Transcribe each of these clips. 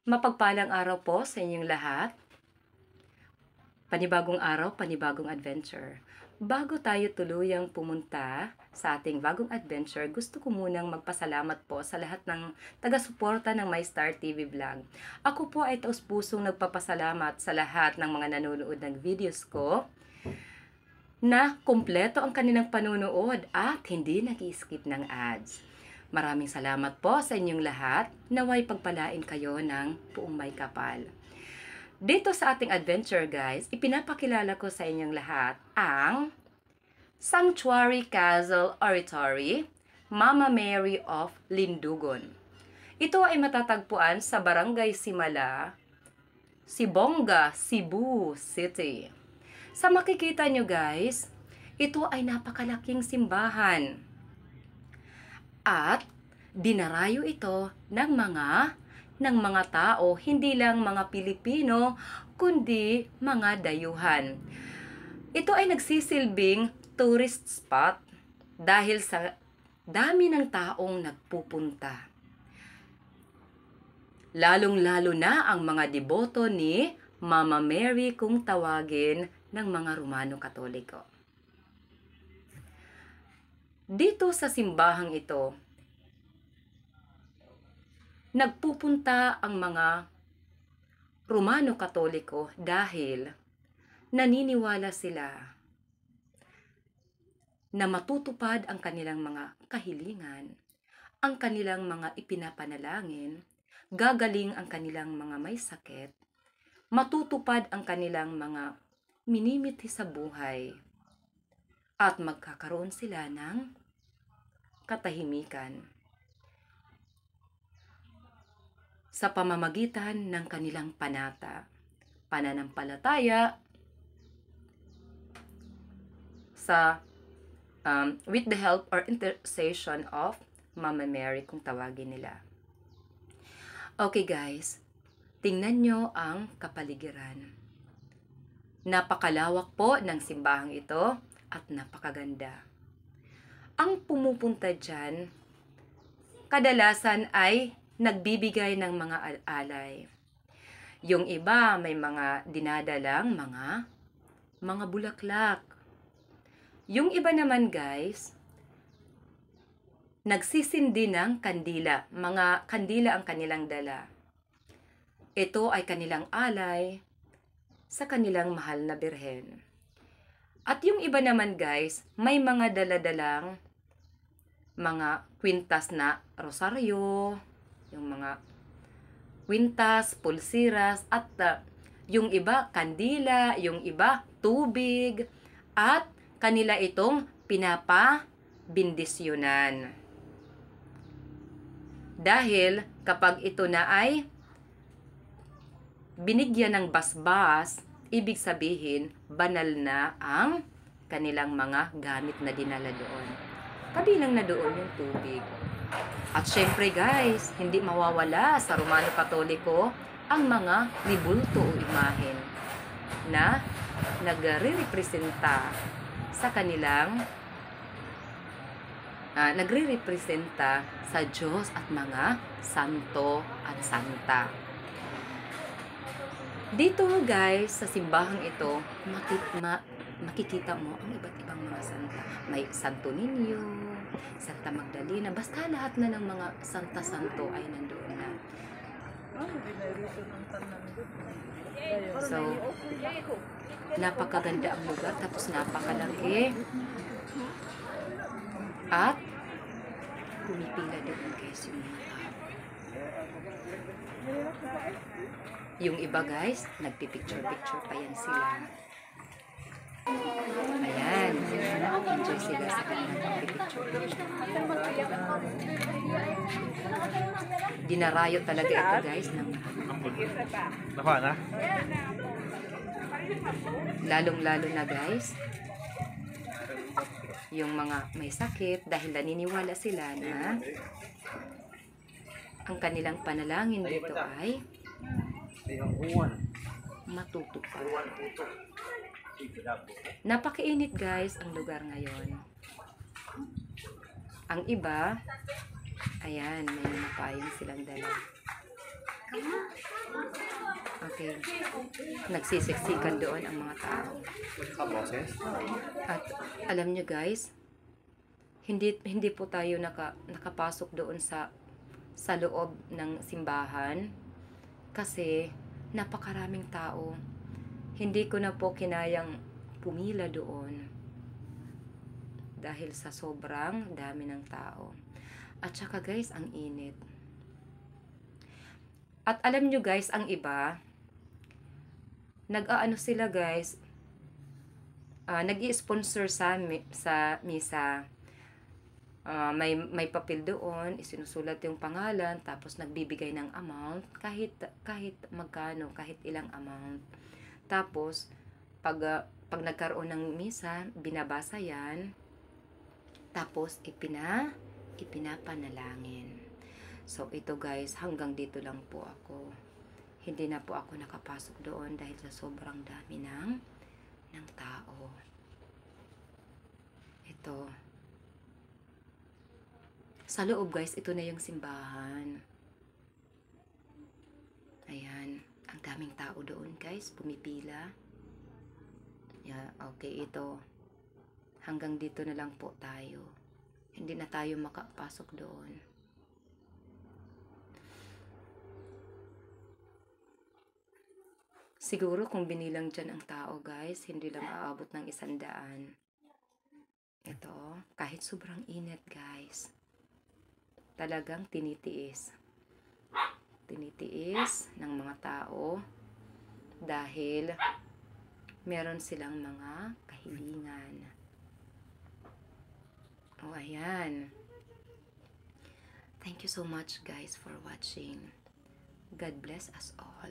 Mapagpalang araw po sa inyong lahat. Panibagong araw, panibagong adventure. Bago tayo tuluyang pumunta sa ating bagong adventure, gusto ko munang magpasalamat po sa lahat ng taga-suporta ng My Star TV Vlog. Ako po ay taus-pusong nagpapasalamat sa lahat ng mga nanonood ng videos ko na kumpleto ang kanilang panunood at hindi nag-i-skip ng ads. Maraming salamat po sa inyong lahat. Naway pagpalain kayo ng buong may kapal. Dito sa ating adventure guys, ipinapakilala ko sa inyong lahat ang Sanctuary Castle Oratory, Mama Mary of Lindugon. Ito ay matatagpuan sa Barangay Simala, Sibonga, Cebu City. Sa makikita nyo guys, ito ay napakalaking simbahan. At dinarayo ito ng mga tao, hindi lang mga Pilipino, kundi mga dayuhan. Ito ay nagsisilbing tourist spot dahil sa dami ng taong nagpupunta. Lalong-lalo na ang mga deboto ni Mama Mary kung tawagin ng mga Romano Katoliko. Dito sa simbahang ito, nagpupunta ang mga Romano Katoliko dahil naniniwala sila na matutupad ang kanilang mga kahilingan, ang kanilang mga ipinapanalangin, gagaling ang kanilang mga may sakit, matutupad ang kanilang mga minimiti sa buhay, at magkakaroon sila ng katahimikan sa pamamagitan ng kanilang pananampalataya sa with the help or intercession of Mama Mary kung tawagin nila. Okay guys, tingnan nyo ang kapaligiran. Napakalawak po ng simbahang ito at napakaganda. Ang pumupunta dyan, kadalasan ay nagbibigay ng mga alay. Yung iba may mga dinadalang mga bulaklak. Yung iba naman guys, nagsisindi ng kandila. Mga kandila ang kanilang dala. Ito ay kanilang alay sa kanilang mahal na birhen. At yung iba naman guys, may mga daladalang mga kwintas na rosaryo, yung mga kwintas, pulsiras, at yung iba kandila, yung iba tubig, at kanila itong pinapabindisyonan. Dahil kapag ito na ay binigyan ng basbas, ibig sabihin, banal na ang kanilang mga gamit na dinala doon. Kabilang na doon yung tubig. At syempre guys, hindi mawawala sa Romano Katoliko ang mga libulto o imahen na nagre-representa sa kanilang nagre-representa sa Diyos at mga santo at santa. Dito guys, sa simbahang ito, makikita mo ang iba't ibang mga santa. May Santo Niño, Santa Magdalena, basta lahat na ng mga santa-santo ay nandoon na. So, napakaganda ang lugar, tapos napakalaki. At, pumipila doon guys yung mga tao. Yung iba guys, nagpipicture-picture pa yan sila. Ayan, enjoy sila sa kanilang picture-picture. Dinarayo talaga ito guys. Lalong-lalo na guys, yung mga may sakit dahil naniniwala sila na ang kanilang panalangin dito ay matutupad. Napakainit guys ang lugar ngayon. Ang iba, ayan, may mga payong silang dala. Okay. Nagsisiksikan doon ang mga tao. Kaboses? At alam nyo guys, hindi po tayo nakapasok doon sa loob ng simbahan kasi napakaraming tao. Hindi ko na po kinayang pumila doon dahil sa sobrang dami ng tao. At saka guys, ang init. At alam nyo guys, ang iba, nag-aano sila guys, nag-i-sponsor sa misa. May papel doon, isinusulat yung pangalan, tapos nagbibigay ng amount, kahit magkano, kahit ilang amount. Tapos, pag nagkaroon ng misa, binabasa yan, tapos ipinapanalangin. So, ito guys, hanggang dito lang po ako. Hindi na po ako nakapasok doon dahil sa sobrang dami ng tao. Ito. Sa loob guys, ito na yung simbahan. Ayan. Ang daming tao doon guys, pumipila. Yeah, okay, ito. Hanggang dito na lang po tayo. Hindi na tayo makapasok doon. Siguro kung binilang dyan ang tao guys, hindi lang aabot ng 100. Ito, kahit sobrang init guys. Talagang tinitiis. Tinitiis ng mga tao dahil meron silang mga kahilingan. Oh, ayan. Thank you so much guys for watching. God bless us all.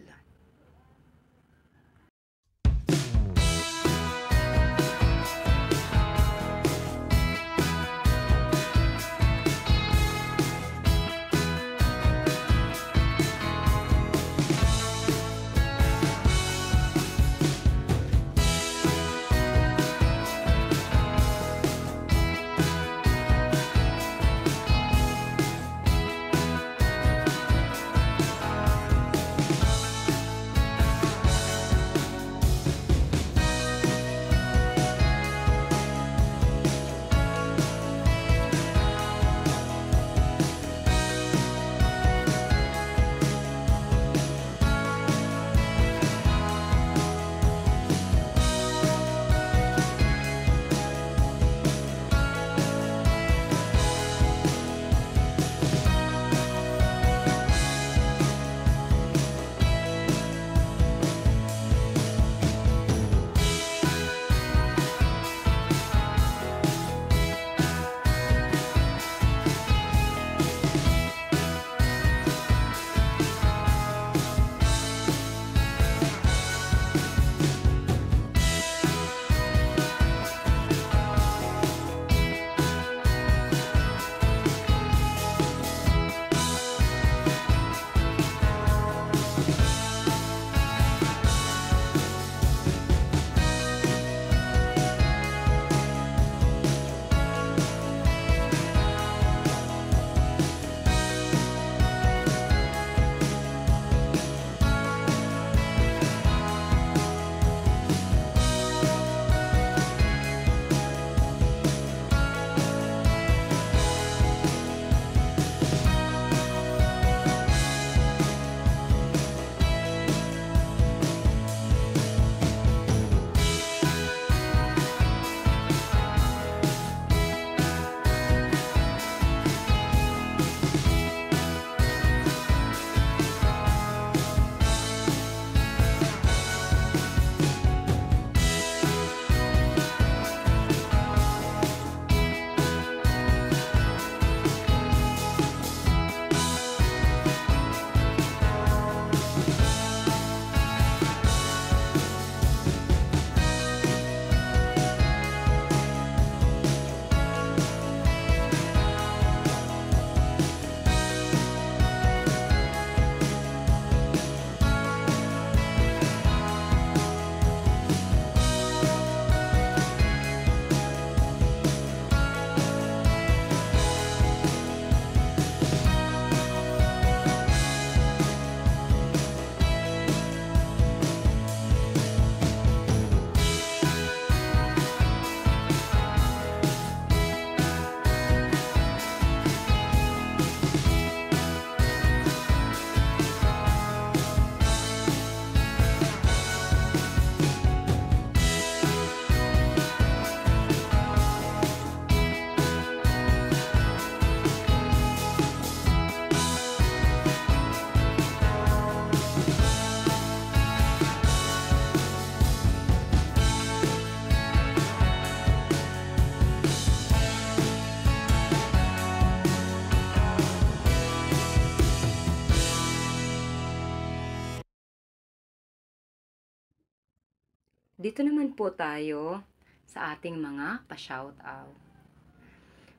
Dito naman po tayo sa ating mga pa-shoutout.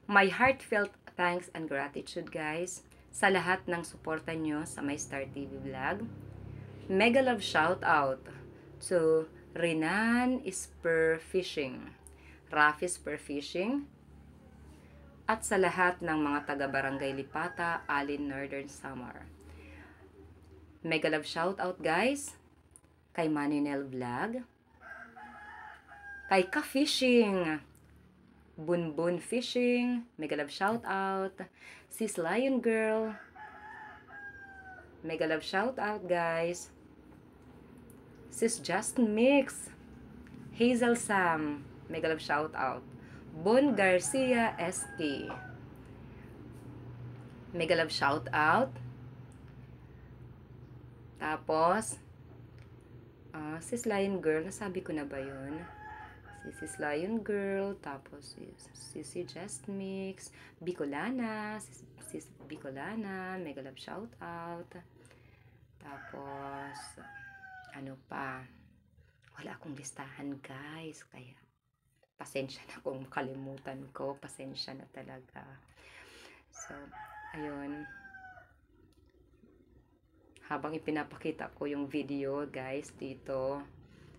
My heartfelt thanks and gratitude guys sa lahat ng suporta nyo sa My Star TV Vlog. Mega love shoutout to Renan Spear Fishing, Rafi Spear Fishing, at sa lahat ng mga taga-barangay Lipata, Alin, Northern Samar. Mega love shoutout guys kay Maninel Vlog, kay Ka Fishing, Bunbun Fishing, mega love shoutout, Sis Lion Girl, mega love shoutout guys, Sis Just Mix, Hazel Sam, mega love shoutout, Bon Garcia SK, mega love shoutout, tapos, Sis Lion Girl, nasabi ko na ba yun? Sis Lion Girl, tapos Sisi Just Mix, Bicolana, Sis Bicolana, mega love shoutout. Tapos, ano pa? Wala akong listahan guys, kaya pasensya na kung makalimutan ko, pasensya na talaga. So, ayun. Habang ipinapakita ko yung video guys dito,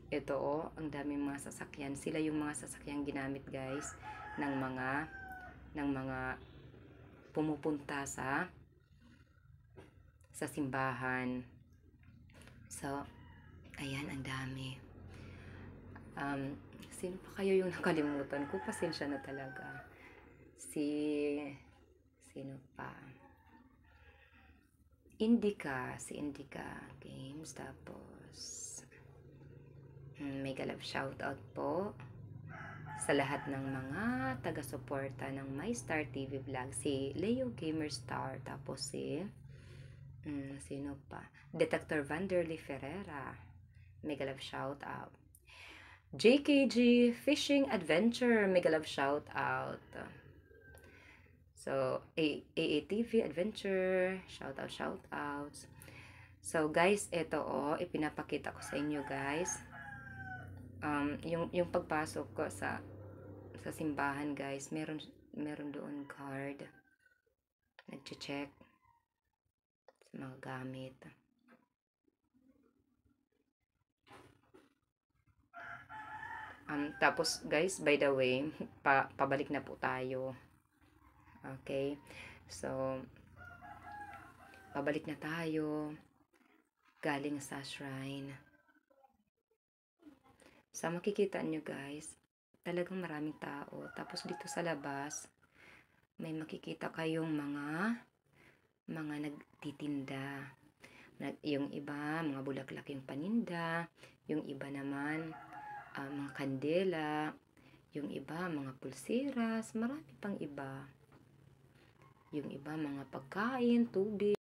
ito ang daming mga sasakyan. Sila yung mga sasakyang ginamit guys ng mga pumupunta sa simbahan. So, ayan, ang dami. Sino pa kayo yung nakalimutan ko? Pasensya na talaga. Sino pa? Si Indica Games, tapos mega love shoutout po sa lahat ng mga taga-suporta ng My Star TV Vlog, si Leo Gamer Star, tapos sino pa? Detector Vanderly Ferreira, mega love shoutout. JKG Fishing Adventure, mega love shoutout. So, AATV Adventure, shoutouts. So, guys, ito ipinapakita ko sa inyo, guys. Yung pagpasok ko sa simbahan, guys, meron doon card. Nag-check sa mga gamit. Tapos, guys, by the way, pabalik na po tayo. Okay, so, pabalik na tayo galing sa shrine. So, makikita nyo guys, talagang maraming tao. Tapos dito sa labas, may makikita kayong mga nagtitinda. Yung iba, mga bulaklak yung paninda. Yung iba naman, mga kandela. Yung iba, mga pulseras. Marami pang iba. Yung iba, mga pagkain, tubig.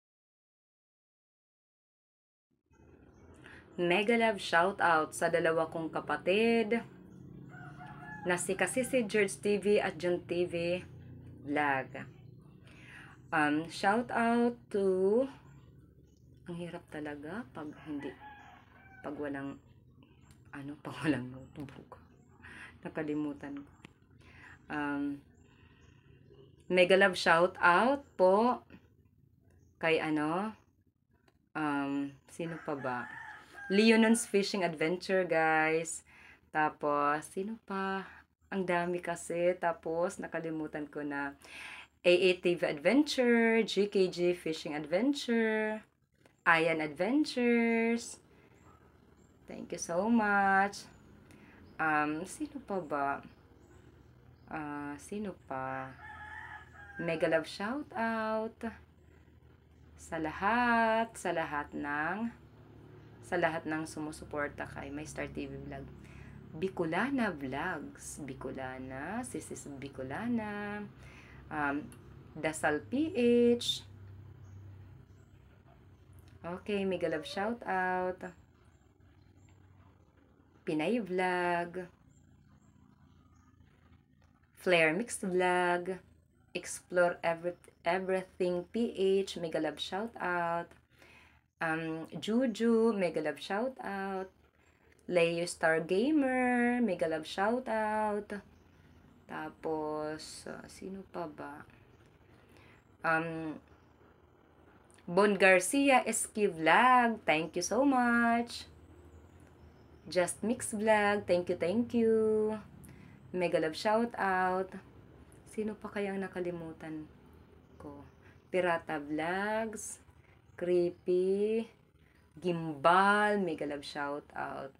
Mega love shoutout sa dalawa kong kapatid na si Kasisi George TV at John TV Vlog. Shoutout to, ang hirap talaga pag walang notebook. Nakalimutan ko. Mega love shout out po kay sino pa ba? Leonon's Fishing Adventure guys. Tapos sino pa? Ang dami kasi. Tapos nakalimutan ko na AATV Adventure, GKG Fishing Adventure, Ayan Adventures. Thank you so much. Sino pa ba? Sino pa? Mega love shout out sa lahat ng sumusuporta kay My Star TV Vlog. Bicolana Vlogs, Bicolana, Sis Bicolana, Dasal PH. Okay, mega love shout out. Pinay Vlog, Flair Mix Vlog, Explore Everything PH, mega love shout out. Juju, mega love shout out. Leo Star Gamer, mega love shoutout. Tapos, sino pa ba? Bon Garcia SQ Vlog, thank you so much. Just Mix Vlog, thank you, thank you. Mega love shoutout. Sino pa kayang nakalimutan ko? Pirata Vlogs, Creepy, Gimbal, mega love shoutout.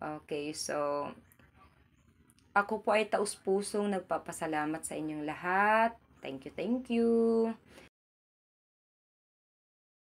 Okay, so ako po ay taus-pusong nagpapasalamat sa inyong lahat. Thank you, thank you.